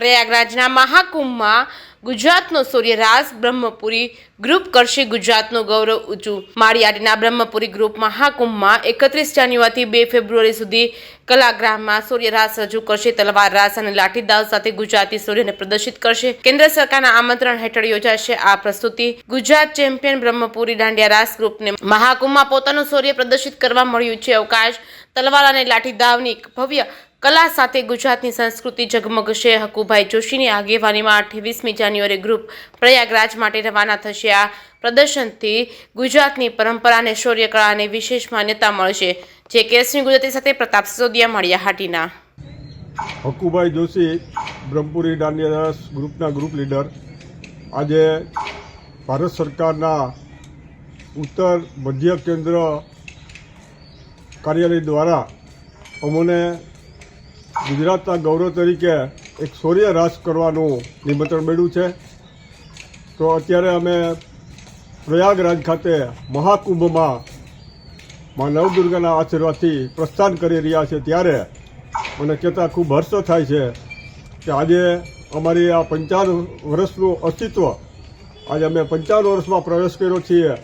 પ્રયાગરાજના મહાકુંભમાં ગુજરાતનો સૂર્યરાસ બ્રહ્મપુરી ગ્રુપ કરશે ગુજરાતનું ગૌરવ ઊંચું। માળિયાદના બ્રહ્મપુરી ગ્રુપ મહાકુંભમાં 31 જાન્યુઆરીથી 2 ફેબ્રુઆરી સુધી કલાગ્રામમાં સૂર્યરાસ રજૂ કરશે। તલવાર રાસ અને લાઠીદાવ સાથે ગુજરાતી સૂર્યને પ્રદર્શિત કરશે। કેન્દ્ર સરકારના આમંત્રણ હેઠળ યોજાશે આ પ્રસ્તુતિ। ગુજરાત ચેમ્પિયન બ્રહ્મપુરી દાંડિયા રાસ ગ્રુપને મહાકુંભમાં પોતાનું સૂર્ય પ્રદર્શિત કરવા મળ્યું છે અવકાશ। તલવાર અને લાઠીદાવની ભવ્ય કલા સાથે ગુજરાતની સંસ્કૃતિ ઝગમગશે। હકુભાઈ જોશીની આગેવાનીમાં 28મી જાન્યુઆરી ગ્રુપ પ્રયાગરાજ માટે રવાના થશે। આ પ્રદર્શનથી ગુજરાતની પરંપરા અને શૌર્યકળાને વિશેષ માન્યતા મળશે। જે કેસની ગુજરાતી સાથે પ્રતાપ સિસોદિયા માળિયાહાટીના। હકુભાઈ જોશી બ્રહ્મપુરી દાંડિયા રાસ ગ્રુપના ગ્રુપ લીડર આજે ભારત સરકારના ઉત્તર મધ્ય કેન્દ્ર કાર્યાલય દ્વારા અમને ગુજરાતના ગૌરવ તરીકે એક સૂર્ય રાસ કરવાનું નિમંત્રણ મળ્યું છે। તો અત્યારે અમે પ્રયાગરાજ ખાતે મહાકુંભમાં મા નવદુર્ગાના આશીર્વાદથી પ્રસ્થાન કરી રહ્યા છે। ત્યારે મને કહેતા ખૂબ હર્ષ થાય છે કે આજે અમારી આ 55 વર્ષનું અસ્તિત્વ આજે અમે 55 વર્ષમાં પ્રવેશ કર્યો છીએ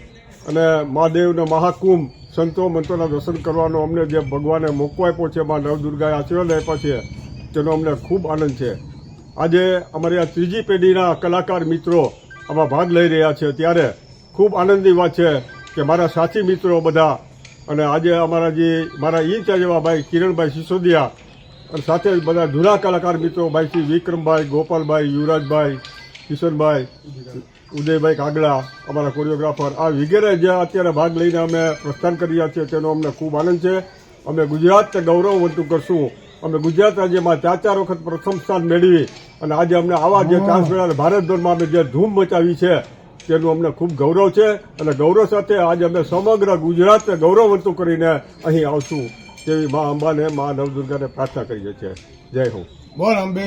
અને મહાદેવનો મહાકુંભ સંતો મંતોના દર્શન કરવાનો અમને જે ભગવાને મોકો આપ્યો છે, મા નવદુર્ગાએ આશીર્વાદ આપ્યા છે, તેનો અમને ખૂબ આનંદ છે। આજે અમારી આ ત્રીજી પેઢીના કલાકાર મિત્રો આમાં ભાગ લઈ રહ્યા છે ત્યારે ખૂબ આનંદની વાત છે કે મારા સાથી મિત્રો બધા અને આજે મારા ઇન્ચાર્જ એવા ભાઈ કિરણભાઈ સિસોદિયા અને સાથે બધા જૂના કલાકાર મિત્રો ભાઈ શ્રી વિક્રમભાઈ, ગોપાલભાઈ, યુવરાજભાઈ, કિશનભાઈ, ઉદયભાઈ કાગડા, અમારા કોરિયોગ્રાફર આ વગેરે જે અત્યારે ભાગ લઈને અમે પ્રસ્થાન કરી રહ્યા છીએ તેનો અમને ખૂબ આનંદ છે। અમે ગુજરાતને ગૌરવવંતું કરશું। અમે ગુજરાત રાજ્યમાં 4 વખત પ્રથમ સ્થાન મેળવી અને આજે અમને આવા જે ચાન્સ મળ્યા ભારતભરમાં અમે જે ધૂમ મચાવી છે તેનું અમને ખૂબ ગૌરવ છે અને ગૌરવ સાથે આજે અમે સમગ્ર ગુજરાતને ગૌરવવંતું કરીને અહીં આવશું તેવી મા અંબાને, મા નવદુર્ગાને પ્રાર્થના કરીએ છીએ। જય હો, બોલ અંબે।